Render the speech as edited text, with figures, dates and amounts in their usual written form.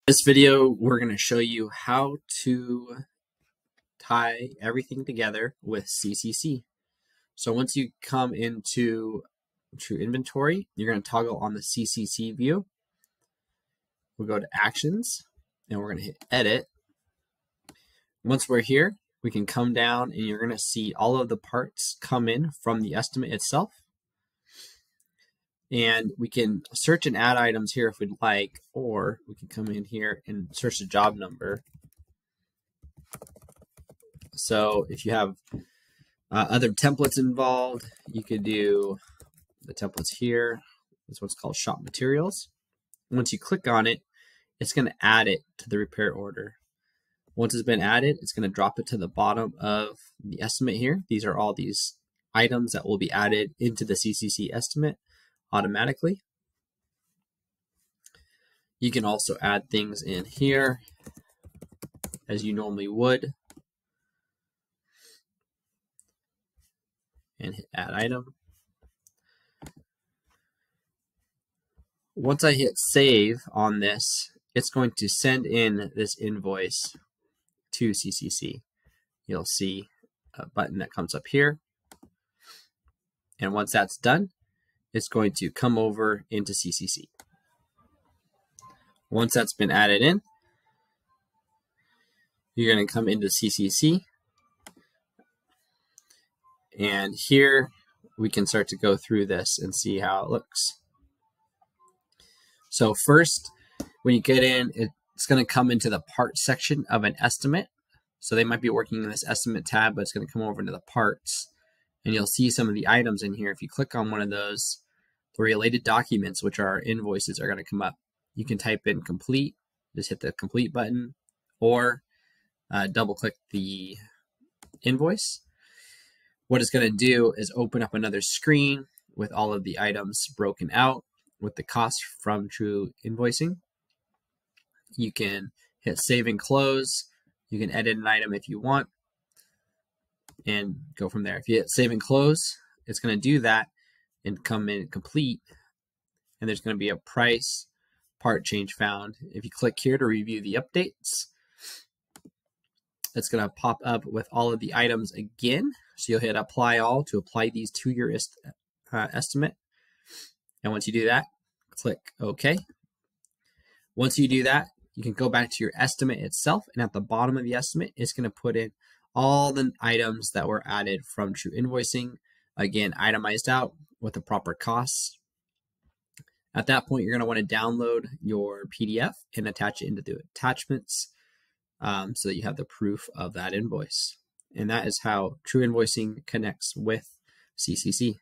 This video, we're going to show you how to tie everything together with CCC. So once you come into True Inventory, you're going to toggle on the CCC view. We'll go to Actions, and we're going to hit Edit. Once we're here, we can come down, and you're going to see all of the parts come in from the estimate itself. And we can search and add items here if we'd like, or we can come in here and search the job number. So if you have other templates involved, you could do the templates here. This one's called Shop Materials. Once you click on it, it's going to add it to the repair order. Once it's been added, it's going to drop it to the bottom of the estimate here. These are all these items that will be added into the CCC estimate automatically. You can also add things in here as you normally would and hit add item. Once I hit save on this, it's going to send in this invoice to CCC. You'll see a button that comes up here, and once that's done, it's going to come over into CCC. Once that's been added in, you're going to come into CCC, and here we can start to go through this and see how it looks. So first, when you get in, it's going to come into the part section of an estimate. So they might be working in this estimate tab, but it's going to come over into the parts, and you'll see some of the items in here. If you click on one of those, the related documents, which are invoices, are going to come up. You can type in complete, just hit the complete button, or double click the invoice. What it's going to do is open up another screen with all of the items broken out with the cost from True Invoicing. You can hit save and close. You can edit an item if you want and go from there. If you hit save and close, it's going to do that and come in complete, and there's going to be a price part change found. If you click here to review the updates, it's going to pop up with all of the items again. So you'll hit apply all to apply these to your estimate. And once you do that, click OK. Once you do that, you can go back to your estimate itself, and at the bottom of the estimate, it's going to put in all the items that were added from True Invoicing, again, itemized out with the proper costs. At that point, you're going to want to download your PDF and attach it into the attachments so that you have the proof of that invoice. And that is how True Invoicing connects with CCC.